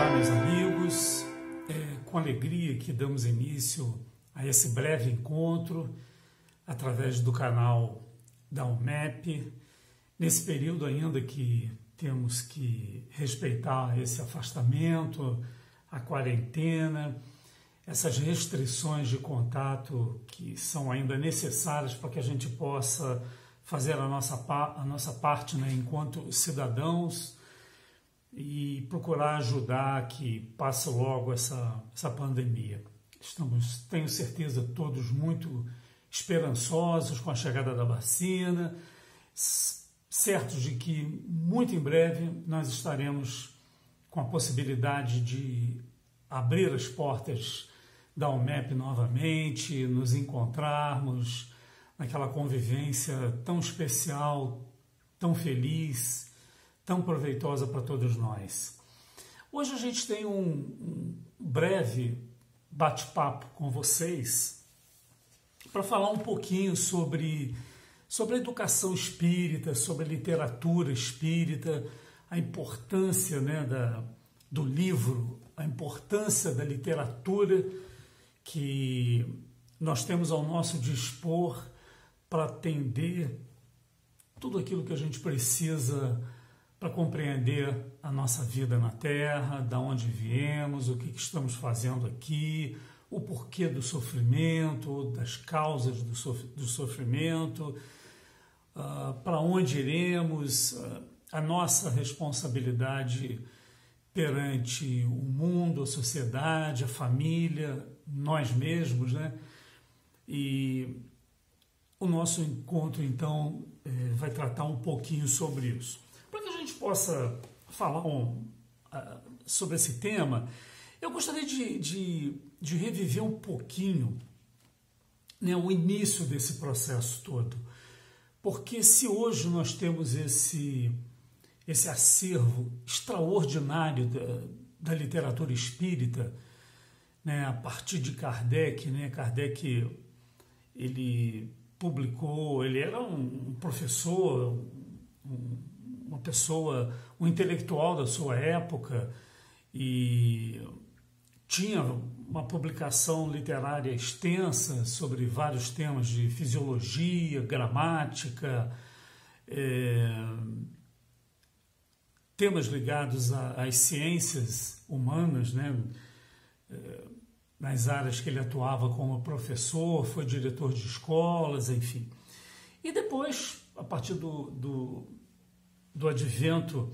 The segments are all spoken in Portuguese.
Olá, meus amigos, com alegria que damos início a esse breve encontro através do canal da UMEP, nesse período ainda que temos que respeitar esse afastamento, a quarentena, essas restrições de contato que são ainda necessárias para que a gente possa fazer a nossa parte, né, enquanto cidadãos, e procurar ajudar que passe logo essa pandemia. Tenho certeza, todos muito esperançosos com a chegada da vacina, certos de que muito em breve nós estaremos com a possibilidade de abrir as portas da UMEP novamente, nos encontrarmos naquela convivência tão especial, tão feliz, tão proveitosa para todos nós. Hoje a gente tem um breve bate-papo com vocês para falar um pouquinho sobre a educação espírita, sobre a literatura espírita, a importância, né, do livro, a importância da literatura que nós temos ao nosso dispor para atender tudo aquilo que a gente precisa para compreender a nossa vida na Terra, da onde viemos, o que estamos fazendo aqui, o porquê do sofrimento, das causas do sofrimento, para onde iremos, a nossa responsabilidade perante o mundo, a sociedade, a família, nós mesmos, né? E o nosso encontro, então, vai tratar um pouquinho sobre isso. Para que a gente possa falar sobre esse tema, eu gostaria de reviver um pouquinho, né, o início desse processo todo. Porque se hoje nós temos esse acervo extraordinário da literatura espírita, né, a partir de Kardec, né, Kardec, ele publicou, ele era um professor, uma pessoa, um intelectual da sua época, e tinha uma publicação literária extensa sobre vários temas de fisiologia, gramática, temas ligados às ciências humanas, né? Nas áreas que ele atuava como professor, foi diretor de escolas, enfim. E depois, a partir do advento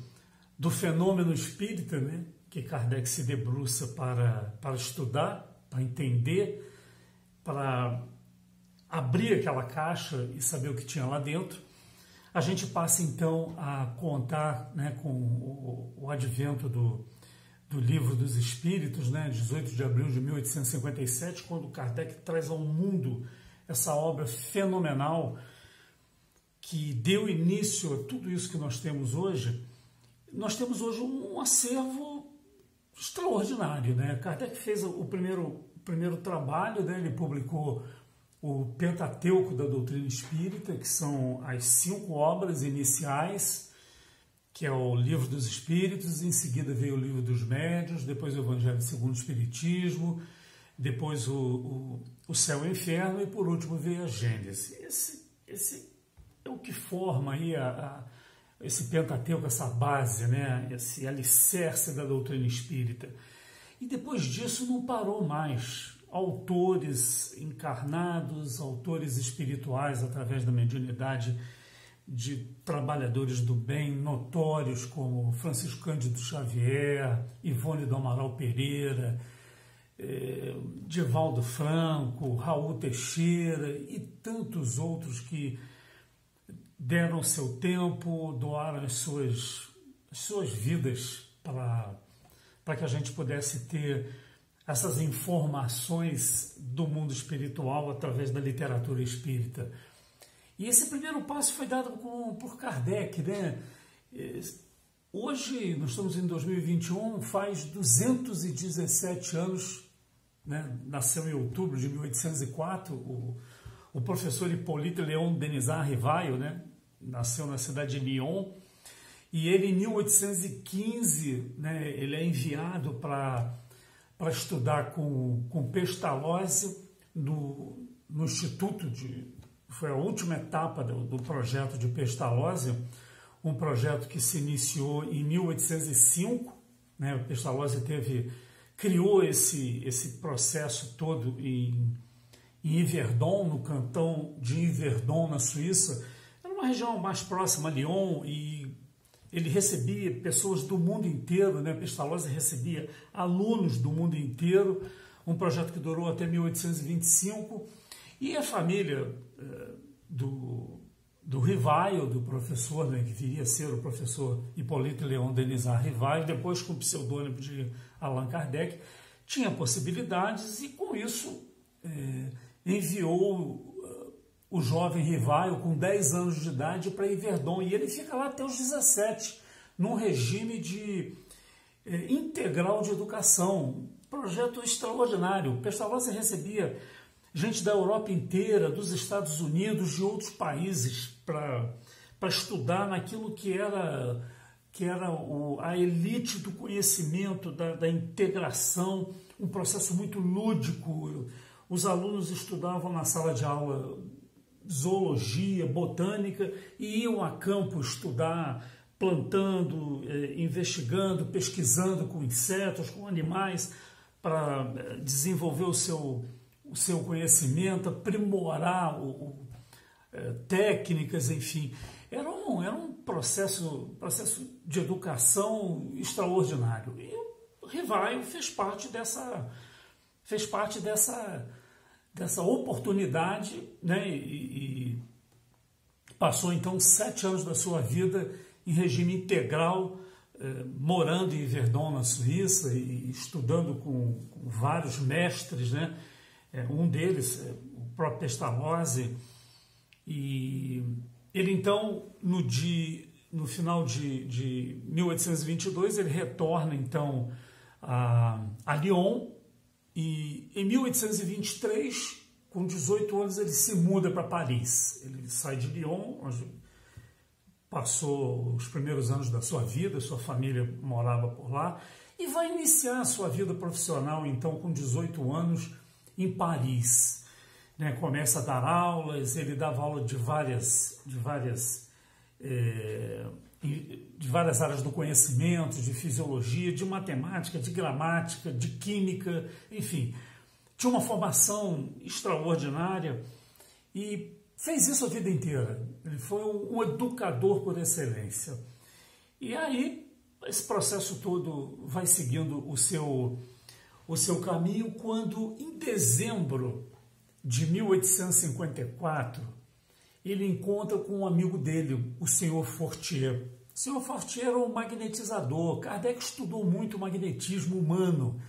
do fenômeno espírita, né, que Kardec se debruça para estudar, para entender, para abrir aquela caixa e saber o que tinha lá dentro, a gente passa então a contar, né, com o advento do Livro dos Espíritos, né, 18 de abril de 1857, quando Kardec traz ao mundo essa obra fenomenal que deu início a tudo isso que nós temos hoje. Nós temos hoje um acervo extraordinário, né? Kardec fez o primeiro trabalho, né? Ele publicou o Pentateuco da doutrina espírita, que são as 5 obras iniciais, que é o Livro dos Espíritos, em seguida veio o Livro dos Médiuns, depois o Evangelho segundo o Espiritismo, depois o Céu e o Inferno, e por último veio a Gênese. Esse é o que forma aí esse Pentateuco, essa base, né? Esse alicerce da doutrina espírita. E depois disso não parou mais. Autores encarnados, autores espirituais através da mediunidade de trabalhadores do bem notórios como Francisco Cândido Xavier, Ivone do Amaral Pereira, Divaldo Franco, Raul Teixeira e tantos outros que deram seu tempo, doaram as suas vidas para que a gente pudesse ter essas informações do mundo espiritual através da literatura espírita. E esse primeiro passo foi dado por Kardec, né? Hoje, nós estamos em 2021, faz 217 anos, né? Nasceu em outubro de 1804, o professor Hippolyte Léon Denisard Rivail, né? Nasceu na cidade de Lyon, E ele, em 1815, né, ele é enviado para estudar com Pestalozzi no Instituto foi a última etapa do projeto de Pestalozzi, um projeto que se iniciou em 1805, né, o Pestalozzi criou esse processo todo em Yverdon, no cantão de Yverdon, na Suíça. Era uma região mais próxima a Lyon, e ele recebia pessoas do mundo inteiro, né? Pestalozzi recebia alunos do mundo inteiro, um projeto que durou até 1825, e a família do Rivail, do professor, né, que viria a ser o professor Hippolyte Léon Denisard Rivail, depois com o pseudônimo de Allan Kardec, tinha possibilidades, e com isso enviou o jovem Rivail, com 10 anos de idade, para Yverdon, e ele fica lá até os 17, num regime integral de educação, projeto extraordinário. Pestalozzi recebia gente da Europa inteira, dos Estados Unidos, de outros países, para estudar naquilo que era a elite do conhecimento, da integração, um processo muito lúdico. Os alunos estudavam na sala de aula zoologia, botânica, e iam a campo estudar, plantando, investigando, pesquisando com insetos, com animais, para desenvolver o seu conhecimento, aprimorar técnicas, enfim. Era um processo de educação extraordinário. E o Rivail fez parte dessa oportunidade, né? E passou então 7 anos da sua vida em regime integral, morando em Yverdon, na Suíça, e estudando com vários mestres, né? Um deles, o próprio Pestalozzi. E ele então, no final de 1822, ele retorna então a Lyon, e em 1823, com 18 anos, ele se muda para Paris. Ele sai de Lyon, onde passou os primeiros anos da sua vida, sua família morava por lá, e vai iniciar a sua vida profissional, então, com 18 anos, em Paris. Né? Começa a dar aulas, ele dava aula de várias áreas do conhecimento, de fisiologia, de matemática, de gramática, de química, enfim. Tinha uma formação extraordinária e fez isso a vida inteira. Ele foi um educador por excelência. E aí, esse processo todo vai seguindo o seu caminho, quando, em dezembro de 1854, ele encontra com um amigo dele, o senhor Fortier. O senhor Fortier era um magnetizador. Kardec estudou muito o magnetismo humano.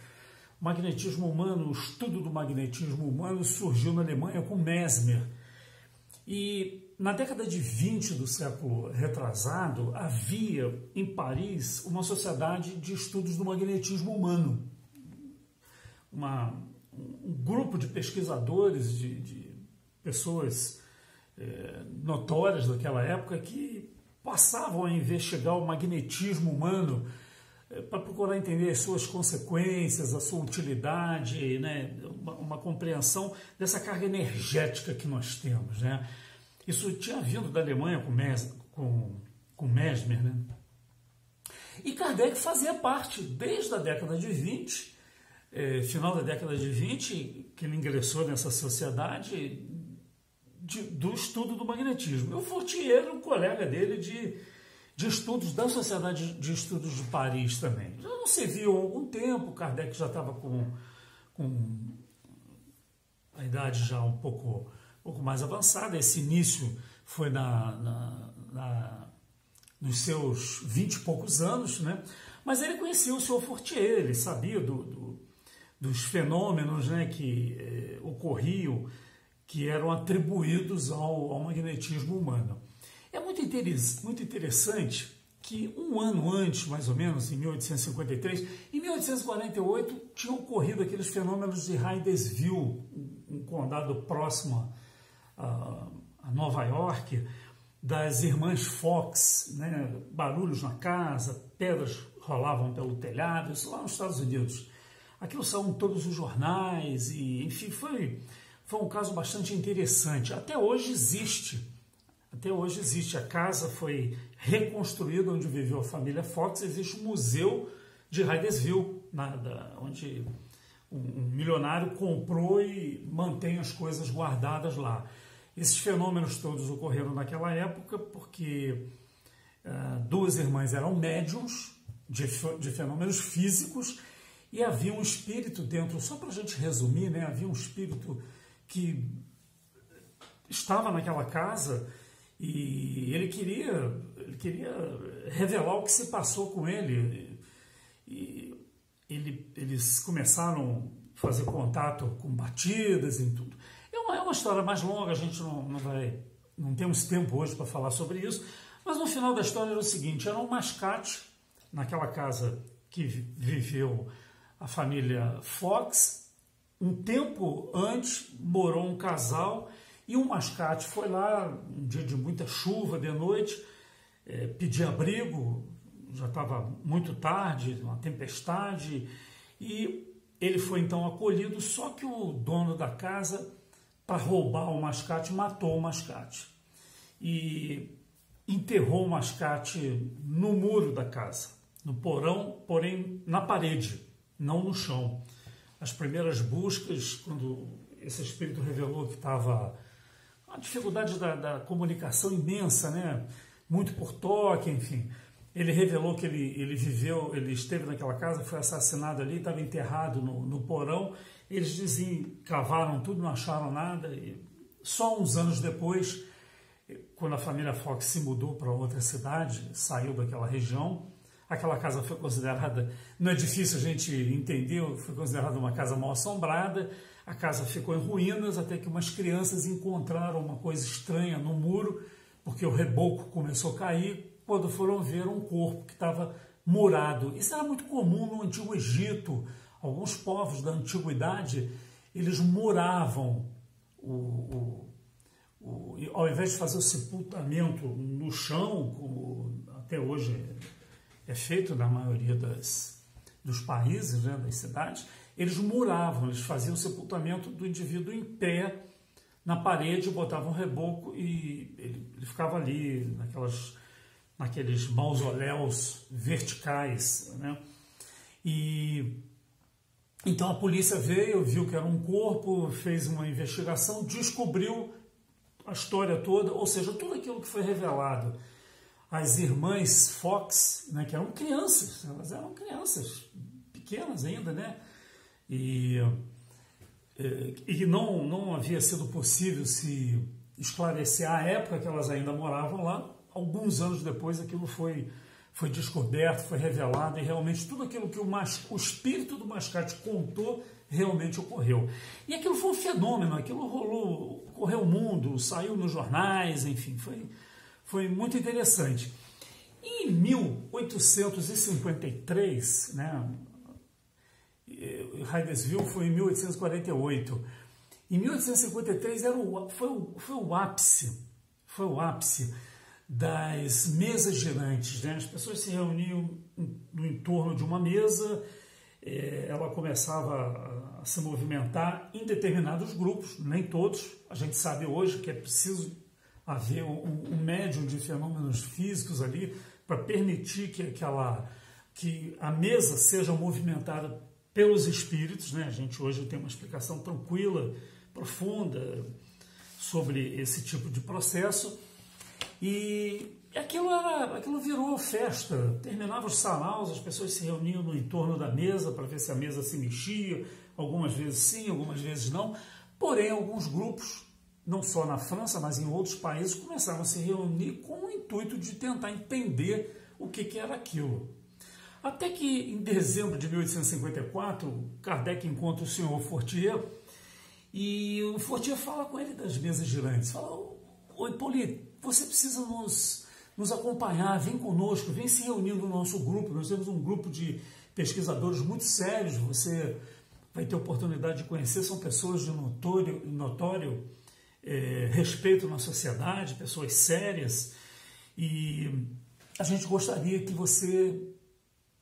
O magnetismo humano, o estudo do magnetismo humano surgiu na Alemanha com Mesmer. E na década de 20 do século retrasado, havia em Paris uma sociedade de estudos do magnetismo humano. Um grupo de pesquisadores, de pessoas notórias daquela época, que passavam a investigar o magnetismo humano para procurar entender as suas consequências, a sua utilidade, né? Uma compreensão dessa carga energética que nós temos, né? Isso tinha vindo da Alemanha com Mesmer, né? E Kardec fazia parte, desde a década de 20, final da década de 20, que ele ingressou nessa sociedade do estudo do magnetismo. E o Fortier era um colega dele de estudos da Sociedade de Estudos de Paris também. Já não se viu há algum tempo, Kardec já estava com a idade já um pouco mais avançada. Esse início foi nos seus 20 e poucos anos, né? Mas ele conhecia o senhor Fortier, ele sabia dos fenômenos, né, que ocorriam, que eram atribuídos ao magnetismo humano. É muito interessante que um ano antes, mais ou menos, em 1853, em 1848, tinham ocorrido aqueles fenômenos de Hydesville, um condado próximo a Nova York, das irmãs Fox, né? Barulhos na casa, pedras rolavam pelo telhado, isso lá nos Estados Unidos. Aquilo saiu em todos os jornais e, enfim, foi um caso bastante interessante. Até hoje existe. A casa foi reconstruída onde viveu a família Fox. Existe um museu de Hydesville, onde um milionário comprou e mantém as coisas guardadas lá. Esses fenômenos todos ocorreram naquela época porque duas irmãs eram médiums de fenômenos físicos e havia um espírito dentro, só para a gente resumir, né? Havia um espírito que estava naquela casa e ele queria revelar o que se passou com ele. E eles começaram a fazer contato com batidas e tudo. É uma história mais longa, a gente não temos tempo hoje para falar sobre isso, mas no final da história era o seguinte: era um mascate naquela casa que viveu a família Fox. Um tempo antes morou um casal e um mascate foi lá, um dia de muita chuva, de noite, pedir abrigo, já estava muito tarde, uma tempestade, e ele foi então acolhido, só que o dono da casa, para roubar o mascate, matou o mascate e enterrou o mascate no muro da casa, no porão, porém na parede, não no chão. As primeiras buscas, quando esse espírito revelou que estava a dificuldade da comunicação imensa, né? Muito por toque, enfim. Ele revelou que ele esteve naquela casa, foi assassinado ali, estava enterrado no porão. Eles cavaram tudo, não acharam nada. E só uns anos depois, quando a família Fox se mudou para outra cidade, saiu daquela região, aquela casa foi considerada, não é difícil a gente entender, foi considerada uma casa mal assombrada. A casa ficou em ruínas até que umas crianças encontraram uma coisa estranha no muro, porque o reboco começou a cair, quando foram ver um corpo que estava murado. Isso era muito comum no Antigo Egito. Alguns povos da antiguidade, eles muravam, ao invés de fazer o sepultamento no chão, como até hoje é feito na maioria dos países, né, das cidades, eles muravam, eles faziam o sepultamento do indivíduo em pé na parede, botavam um reboco e ele ficava ali naqueles mausoléus verticais, né? E então a polícia veio, viu que era um corpo, fez uma investigação, descobriu a história toda, ou seja, tudo aquilo que foi revelado. As irmãs Fox, né, que eram crianças, elas eram crianças pequenas ainda, né? E não havia sido possível se esclarecer a época que elas ainda moravam lá. Alguns anos depois aquilo foi descoberto, foi revelado, e realmente tudo aquilo que o espírito do mascate contou realmente ocorreu. E aquilo foi um fenômeno, aquilo correu o mundo, saiu nos jornais, enfim, foi muito interessante. E em 1853, né, Hydesville foi em 1848. Em 1853 foi o ápice das mesas girantes, né? As pessoas se reuniam no entorno de uma mesa, ela começava a se movimentar em determinados grupos, nem todos. A gente sabe hoje que é preciso haver um médium de fenômenos físicos ali para permitir que a mesa seja movimentada pelos espíritos, né? A gente hoje tem uma explicação tranquila, profunda sobre esse tipo de processo. E aquilo virou festa. Terminava os saraus, as pessoas se reuniam no entorno da mesa para ver se a mesa se mexia, algumas vezes sim, algumas vezes não. Porém, alguns grupos, não só na França, mas em outros países, começaram a se reunir com o intuito de tentar entender o que era aquilo. Até que, em dezembro de 1854, Kardec encontra o senhor Fortier, e o Fortier fala com ele das mesas girantes. Fala: oi, Hipólito, você precisa nos acompanhar, vem conosco, vem se reunir no nosso grupo. Nós temos um grupo de pesquisadores muito sérios, você vai ter oportunidade de conhecer, são pessoas de notório respeito na sociedade, pessoas sérias, e a gente gostaria que você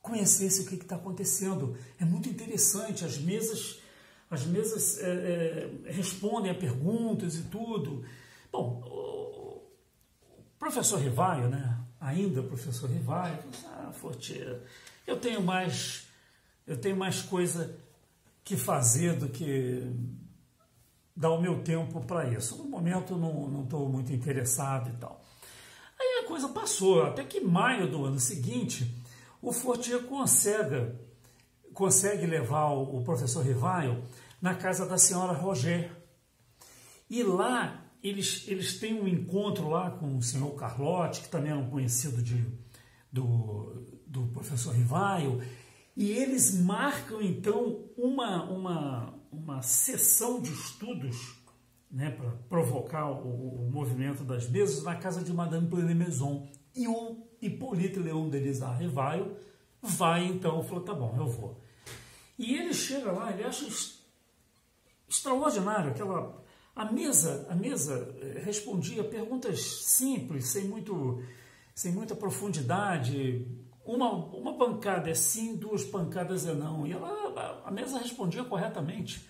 conhecesse o que está acontecendo. É muito interessante, as mesas respondem a perguntas e tudo. Bom, o professor Rivaio, né? Ainda o professor Rivaio, Fortier, eu tenho mais coisa que fazer do que dar o meu tempo para isso. No momento não estou muito interessado e tal. Aí a coisa passou, até que em maio do ano seguinte, o Fortier consegue levar o professor Rivaio na casa da senhora Roger. E lá eles têm um encontro lá com o senhor Carlotti, que também é um conhecido do professor Rivaio, e eles marcam então uma sessão de estudos, né, para provocar o movimento das mesas na casa de Madame Plenemaison. E o Hippolyte Léon Delisle Rivaio vai então, falou, tá bom, eu vou. E ele chega lá, ele acha extraordinário a mesa respondia perguntas simples, sem muita profundidade. Uma pancada é sim, duas pancadas é não. E a mesa respondia corretamente.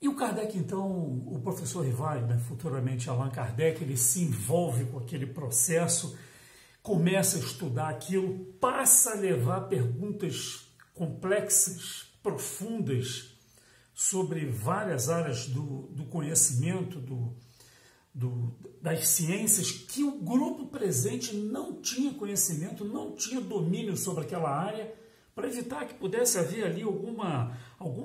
E o Kardec, então, o professor Rivaio, né, futuramente Allan Kardec, ele se envolve com aquele processo, começa a estudar aquilo, passa a levar perguntas complexas, profundas, sobre várias áreas do conhecimento, das ciências, que o grupo presente não tinha conhecimento, não tinha domínio sobre aquela área, para evitar que pudesse haver ali alguma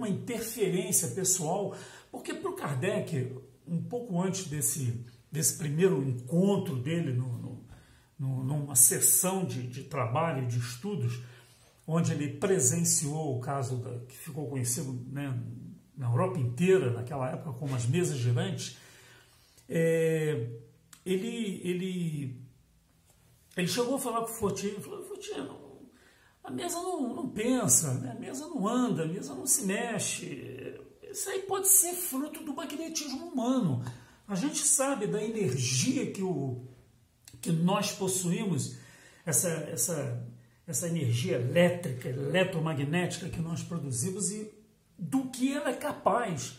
interferência pessoal, porque para o Kardec, um pouco antes desse primeiro encontro dele numa sessão de trabalho, de estudos, onde ele presenciou o caso que ficou conhecido, né, na Europa inteira, naquela época, como as mesas girantes, ele chegou a falar com o Fortier, ele falou, Fortier, a mesa não pensa, né? A mesa não anda, a mesa não se mexe. Isso aí pode ser fruto do magnetismo humano. A gente sabe da energia que nós possuímos, essa energia elétrica, eletromagnética que nós produzimos e do que ela é capaz.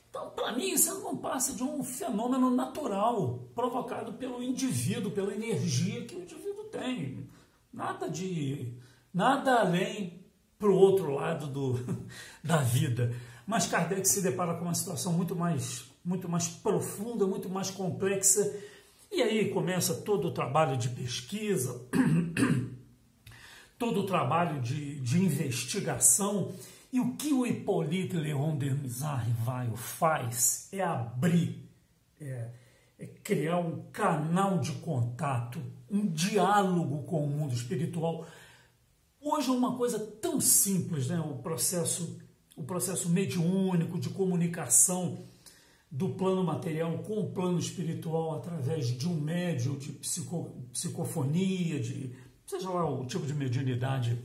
Então, para mim, isso não passa de um fenômeno natural, provocado pelo indivíduo, pela energia que o indivíduo tem. Nada além para o outro lado da vida. Mas Kardec se depara com uma situação muito mais profunda, muito mais complexa, e aí começa todo o trabalho de pesquisa, todo o trabalho de investigação. E o que o Hippolyte Léon Delisle Rivaio faz é abrir, é criar um canal de contato, um diálogo com o mundo espiritual. Hoje é uma coisa tão simples, né? O processo mediúnico de comunicação do plano material com o plano espiritual através de um médium, de psicofonia, seja lá o tipo de mediunidade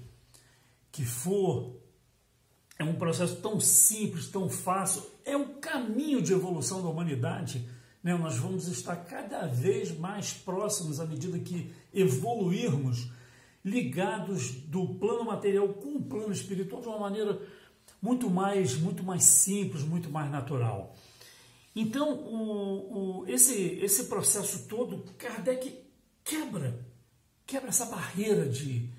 que for. É um processo tão simples, tão fácil, é o caminho de evolução da humanidade, né? Nós vamos estar cada vez mais próximos, à medida que evoluirmos, ligados do plano material com o plano espiritual de uma maneira muito mais simples, muito mais natural. Então, esse processo todo, Kardec quebra essa barreira de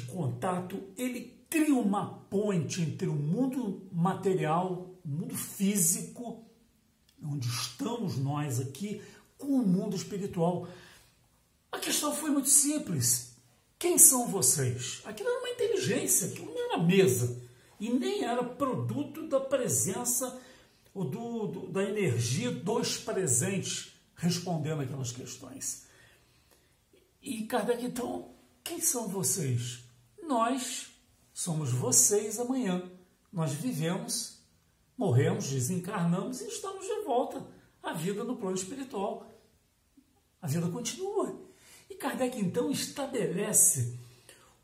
contato, ele cria uma ponte entre o mundo material, o mundo físico, onde estamos nós aqui, com o mundo espiritual. A questão foi muito simples. Quem são vocês? Aquilo era uma inteligência, aquilo não era mesa, e nem era produto da presença ou da energia dos presentes respondendo aquelas questões. E Kardec, então, quem são vocês? Nós somos vocês amanhã. Nós vivemos, morremos, desencarnamos e estamos de volta à vida no plano espiritual. A vida continua. E Kardec, então, estabelece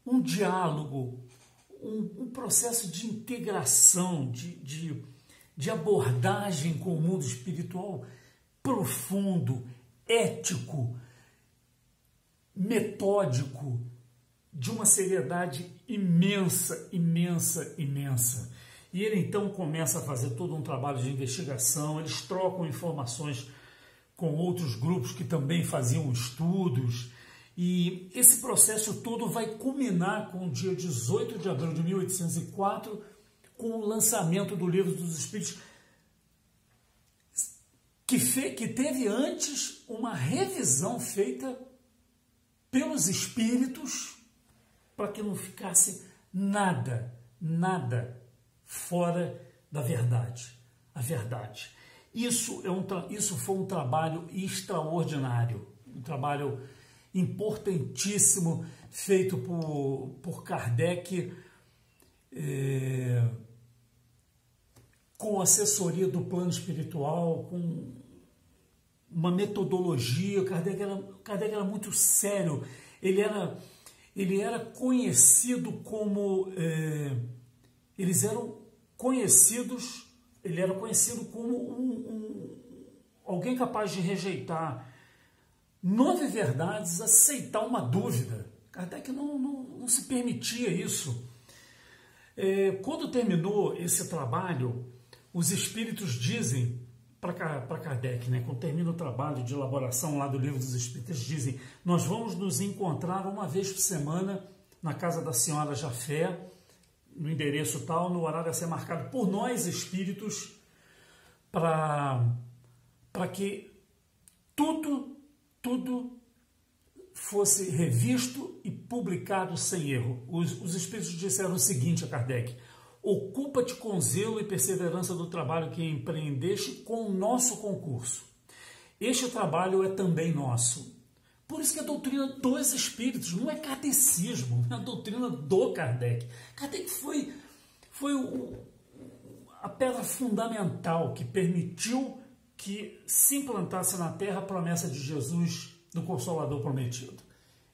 um diálogo, um processo de integração, de de abordagem com o mundo espiritual profundo, ético, metódico, de uma seriedade imensa, imensa, imensa. E ele então começa a fazer todo um trabalho de investigação, eles trocam informações com outros grupos que também faziam estudos, e esse processo todo vai culminar com o dia 18 de abril de 1804, com o lançamento do Livro dos Espíritos, que teve antes uma revisão feita pelos espíritos para que não ficasse nada fora da verdade. A verdade. Isso foi um trabalho extraordinário, um trabalho importantíssimo feito por Kardec, com assessoria do plano espiritual, com uma metodologia. Kardec era muito sério, ele era conhecido como... ele era conhecido como alguém capaz de rejeitar 9 verdades, aceitar uma dúvida. Kardec não se permitia isso. Quando terminou esse trabalho, os espíritos dizem para Kardec, né, quando termina o trabalho de elaboração lá do Livro dos Espíritos, dizem: nós vamos nos encontrar uma vez por semana na casa da senhora Jafé, no endereço tal, no horário a ser marcado por nós espíritos, para que tudo fosse revisto e publicado sem erro. Os espíritos disseram o seguinte a Kardec: ocupa-te com zelo e perseverança do trabalho que empreendeste com o nosso concurso. Este trabalho é também nosso. Por isso que a doutrina dos espíritos não é catecismo, é a doutrina do Kardec. Kardec foi a pedra fundamental que permitiu que se implantasse na Terra a promessa de Jesus, do Consolador prometido.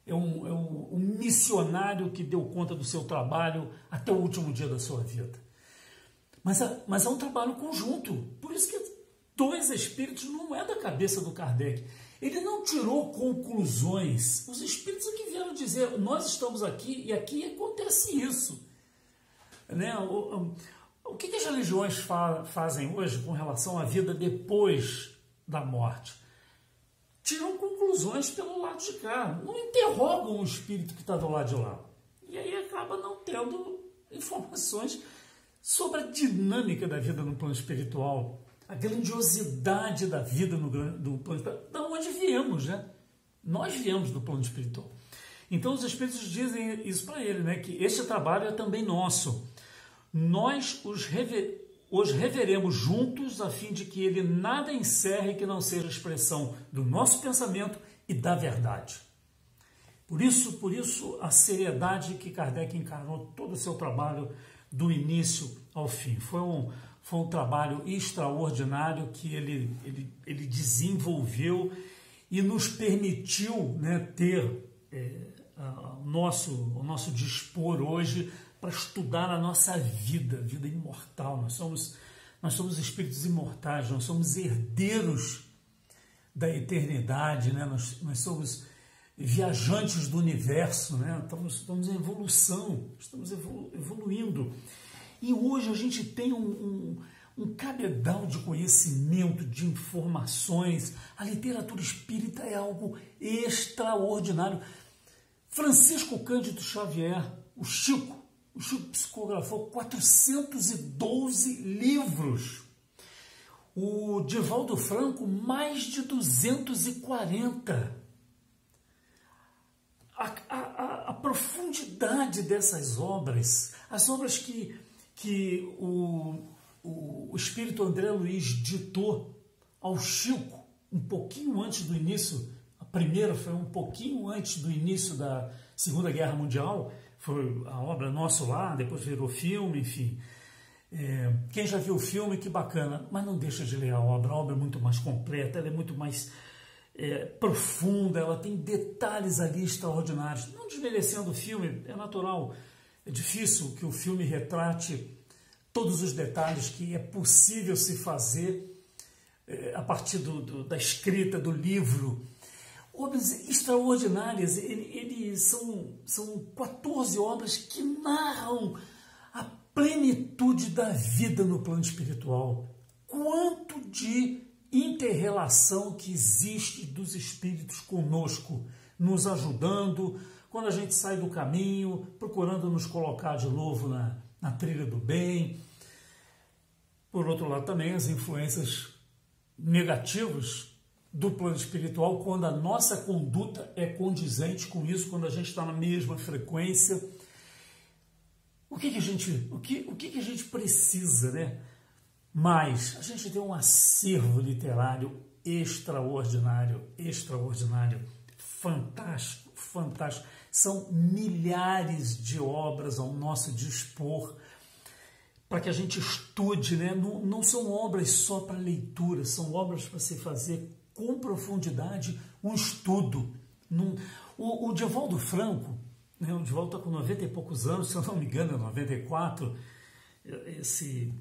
É um missionário que deu conta do seu trabalho até o último dia da sua vida. Mas é um trabalho conjunto. Por isso que dois espíritos não é da cabeça do Kardec. Ele não tirou conclusões. Os espíritos é que vieram dizer: nós estamos aqui e aqui acontece isso. Né? O que as religiões fazem hoje com relação à vida depois da morte? Tiram conclusões pelo lado de cá, não interrogam o espírito que está do lado de lá. E aí acaba não tendo informações sobre a dinâmica da vida no plano espiritual, a grandiosidade da vida no plano espiritual, da onde viemos, né? Nós viemos do plano espiritual. Então os espíritos dizem isso para ele, né? Que este trabalho é também nosso. Nós os reveremos juntos, a fim de que ele nada encerre que não seja expressão do nosso pensamento e da verdade. Por isso a seriedade que Kardec encarnou todo o seu trabalho do início ao fim. Foi um trabalho extraordinário que ele desenvolveu e nos permitiu, né, ter o nosso dispor hoje para estudar a nossa vida imortal. Nós somos espíritos imortais, nós somos herdeiros da eternidade, né? Nós somos viajantes do universo, né? Estamos em evolução, estamos evoluindo. E hoje a gente tem um cabedal de conhecimento, de informações. A literatura espírita é algo extraordinário. Francisco Cândido Xavier, o Chico psicografou 412 livros. O Divaldo Franco, mais de 240. A profundidade dessas obras, as obras que o espírito André Luiz ditou ao Chico, um pouquinho antes do início, a primeira foi um pouquinho antes do início da Segunda Guerra Mundial, foi a obra Nosso Lar, depois virou filme, enfim. Quem já viu o filme, que bacana, mas não deixa de ler a obra é muito mais completa, ela é muito mais profunda, ela tem detalhes ali extraordinários. Não desmerecendo o filme, é natural, é difícil que o filme retrate todos os detalhes que é possível se fazer a partir da escrita do livro. Obras extraordinárias, são 14 obras que narram a plenitude da vida no plano espiritual. Quanto de inter-relação que existe dos espíritos conosco, nos ajudando, quando a gente sai do caminho, procurando nos colocar de novo na trilha do bem. Por outro lado, também as influências negativas do plano espiritual, quando a nossa conduta é condizente com isso, quando a gente está na mesma frequência. O que a gente precisa, né? Mas a gente tem um acervo literário extraordinário, fantástico. São milhares de obras ao nosso dispor para que a gente estude, né? Não são obras só para leitura, são obras para se fazer com profundidade um estudo. O Divaldo Franco, né? O Divaldo está com 90 e poucos anos, se eu não me engano, é 94, esse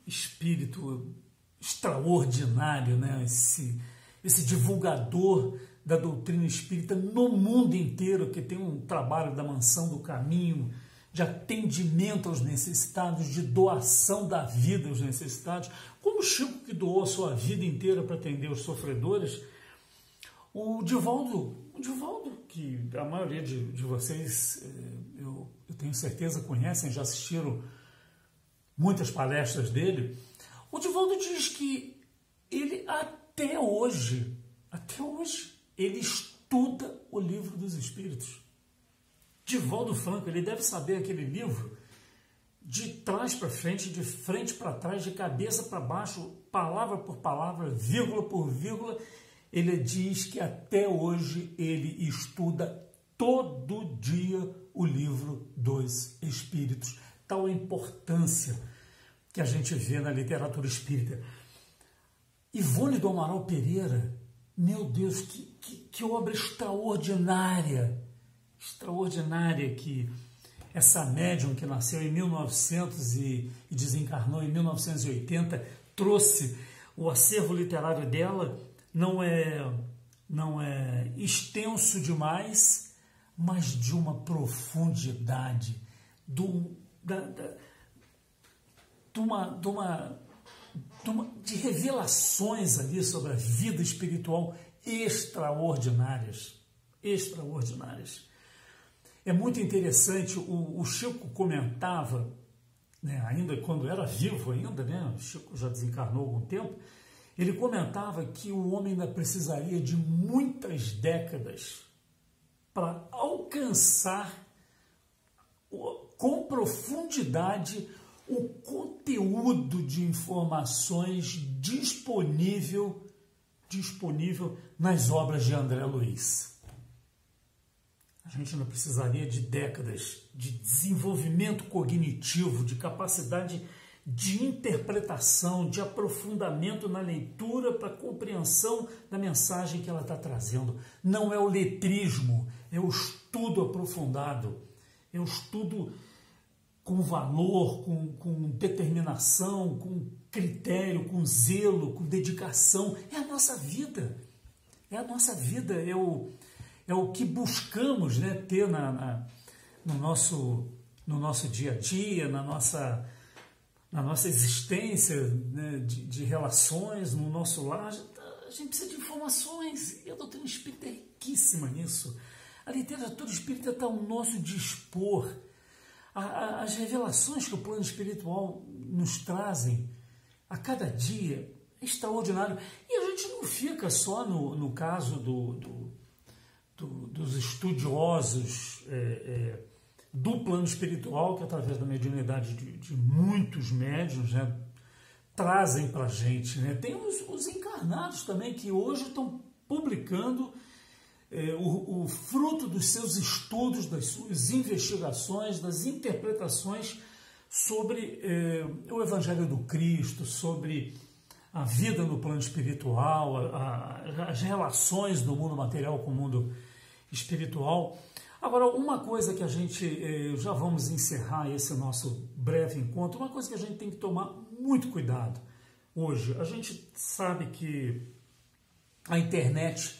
espírito extraordinário, né? Esse divulgador da doutrina espírita no mundo inteiro, que tem um trabalho da Mansão do Caminho, de atendimento aos necessitados, de doação da vida aos necessitados, como o Chico, que doou a sua vida inteira para atender os sofredores. O Divaldo, que a maioria de vocês, eu tenho certeza, conhecem, já assistiram muitas palestras dele. O Divaldo diz que ele até hoje, ele estuda o Livro dos Espíritos. Divaldo Franco, ele deve saber aquele livro de trás para frente, de frente para trás, de cabeça para baixo, palavra por palavra, vírgula por vírgula. Ele diz que até hoje ele estuda todo dia o Livro dos Espíritos. Tal a importância que a gente vê na literatura espírita. Ivone do Amaral Pereira, meu Deus, que obra extraordinária que essa médium que nasceu em 1900 e desencarnou em 1980 trouxe. O acervo literário dela não é extenso demais, mas de uma profundidade, de revelações ali sobre a vida espiritual extraordinárias. É muito interessante, o Chico comentava, né, ainda quando era vivo ainda, né, o Chico já desencarnou há algum tempo, ele comentava que o homem ainda precisaria de muitas décadas para alcançar com profundidade o conteúdo de informações disponível nas obras de André Luiz. A gente ainda precisaria de décadas de desenvolvimento cognitivo, de capacidade de interpretação, de aprofundamento na leitura para a compreensão da mensagem que ela está trazendo. Não é o letrismo, é o estudo aprofundado, é o estudo com valor, com determinação, com critério, com zelo, com dedicação. É a nossa vida, é o que buscamos, né, ter no nosso dia a dia, na nossa existência, né, de relações, no nosso lar. A gente precisa de informações, e a doutrina espírita é riquíssima nisso. A literatura espírita está ao nosso dispor. As revelações que o plano espiritual nos trazem a cada dia é extraordinário. E a gente não fica só no caso dos estudiosos do plano espiritual, que através da mediunidade de muitos médiuns, né, trazem para a gente. Né? Tem os encarnados também, que hoje estão publicando o fruto dos seus estudos, das suas investigações, das interpretações sobre o Evangelho do Cristo, sobre a vida no plano espiritual, as relações do mundo material com o mundo espiritual. Agora, uma coisa que a gente, já vamos encerrar esse nosso breve encontro, uma coisa que a gente tem que tomar muito cuidado hoje. A gente sabe que a internet,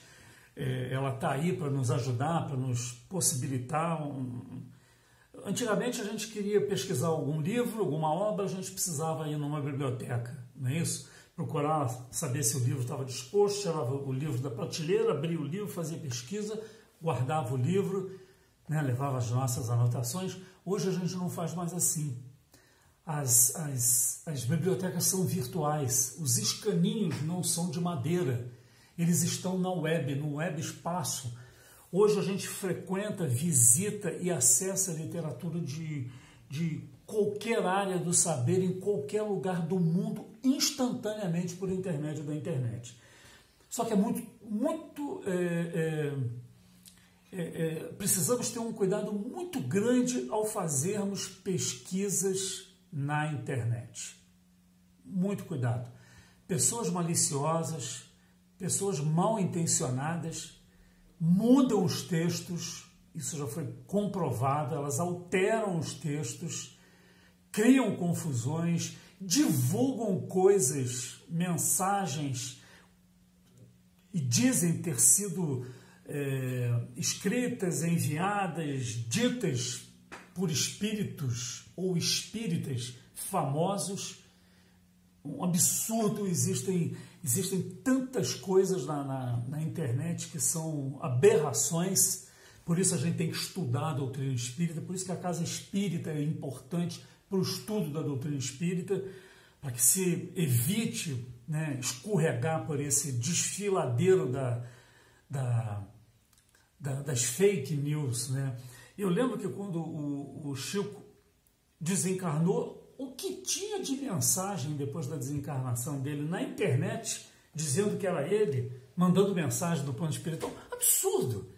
ela está aí para nos ajudar, para nos possibilitar. Antigamente a gente queria pesquisar algum livro, alguma obra, a gente precisava ir numa biblioteca, não é isso? Procurar saber se o livro estava disposto, tirava o livro da prateleira, abria o livro, fazia pesquisa, guardava o livro, né, levava as nossas anotações. Hoje a gente não faz mais assim. As bibliotecas são virtuais, os escaninhos não são de madeira, eles estão na web, no web espaço. Hoje a gente frequenta, visita e acessa a literatura de qualquer área do saber, em qualquer lugar do mundo, instantaneamente por intermédio da internet. Só que é precisamos ter um cuidado muito grande ao fazermos pesquisas na internet. Muito cuidado. Pessoas maliciosas, pessoas mal intencionadas, mudam os textos, isso já foi comprovado, elas alteram os textos, criam confusões, divulgam coisas, mensagens, e dizem ter sido escritas, enviadas, ditas por espíritos ou espíritas famosos. Um absurdo, existem tantas coisas na internet que são aberrações, por isso a gente tem que estudar a doutrina espírita, por isso que a casa espírita é importante para o estudo da doutrina espírita, para que se evite, né, escorregar por esse desfiladeiro das fake news, né? Eu lembro que quando o Chico desencarnou, o que tinha de mensagem depois da desencarnação dele na internet, dizendo que era ele, mandando mensagem do plano espiritual, absurdo,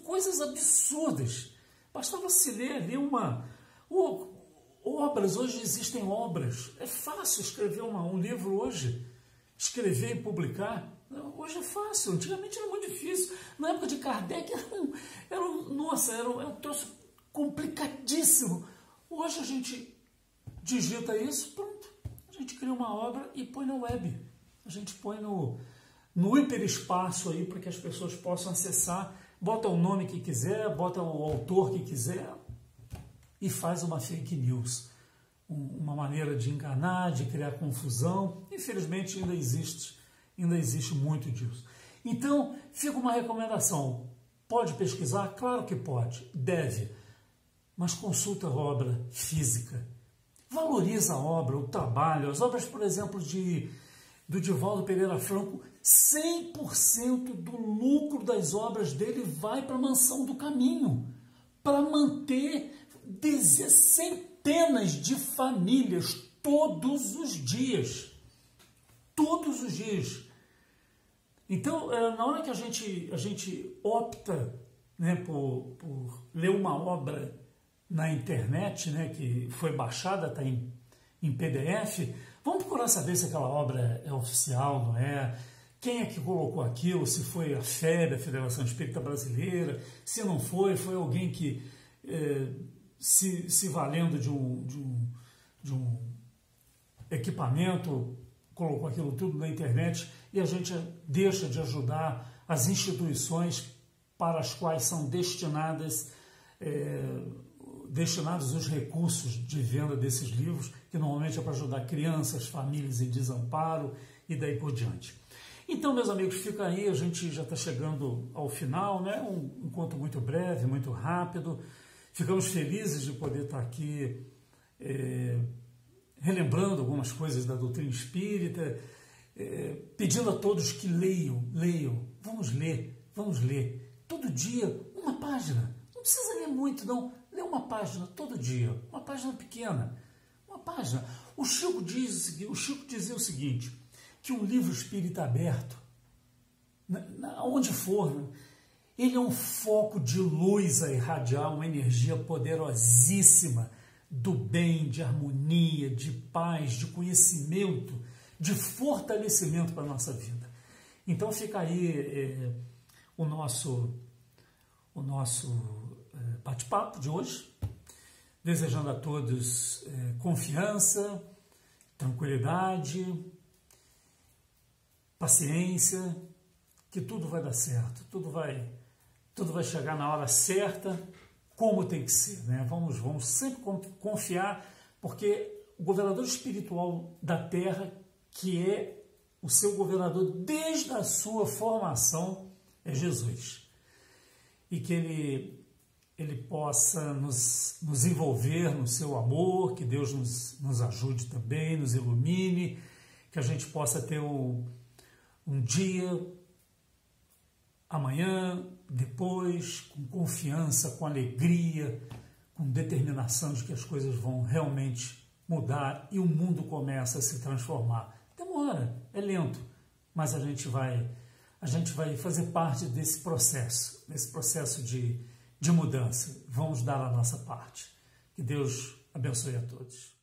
coisas absurdas. Bastava se ler ali obras, hoje existem obras, é fácil escrever um livro hoje, escrever e publicar, hoje é fácil, antigamente era muito difícil, na época de Kardec era um troço complicadíssimo. Hoje a gente digita isso, pronto, a gente cria uma obra e põe na web, a gente põe no hiperespaço aí para que as pessoas possam acessar, bota o nome que quiser, bota o autor que quiser e faz uma fake news, uma maneira de enganar, de criar confusão. Infelizmente ainda existe muito disso. Então fica uma recomendação, pode pesquisar? Claro que pode, deve, mas consulta a obra física. Valoriza a obra, o trabalho, as obras, por exemplo, do Divaldo Pereira Franco, 100% do lucro das obras dele vai para a Mansão do Caminho, para manter centenas de famílias todos os dias. Todos os dias. Então, na hora que a gente opta, né, por ler uma obra na internet, né, que foi baixada, está em PDF, vamos procurar saber se aquela obra é oficial, não é? Quem é que colocou aquilo, se foi a FEB, a Federação Espírita Brasileira, se não foi alguém que, se valendo de um equipamento, colocou aquilo tudo na internet, e a gente deixa de ajudar as instituições para as quais são destinados os recursos de venda desses livros, que normalmente é para ajudar crianças, famílias em desamparo e daí por diante. Então, meus amigos, fica aí, a gente já está chegando ao final, né? Um encontro muito breve, muito rápido. Ficamos felizes de poder estar aqui relembrando algumas coisas da doutrina espírita, pedindo a todos que leiam, vamos ler, todo dia uma página, não precisa ler muito não, lê uma página todo dia, uma página pequena, uma página. O Chico dizia o seguinte, que um livro espírita aberto, onde for, ele é um foco de luz a irradiar, uma energia poderosíssima do bem, de harmonia, de paz, de conhecimento, de fortalecimento para a nossa vida. Então fica aí o nosso bate-papo de hoje, desejando a todos confiança, tranquilidade, paciência, que tudo vai dar certo, tudo vai chegar na hora certa, como tem que ser, né? Vamos sempre confiar, porque o governador espiritual da terra, que é o seu governador desde a sua formação, é Jesus. E que ele possa nos envolver no seu amor, que Deus nos ajude também, nos ilumine, que a gente possa ter um dia, amanhã, depois, com confiança, com alegria, com determinação de que as coisas vão realmente mudar e o mundo começa a se transformar. Demora, é lento, mas a gente vai fazer parte desse processo de mudança. Vamos dar a nossa parte. Que Deus abençoe a todos.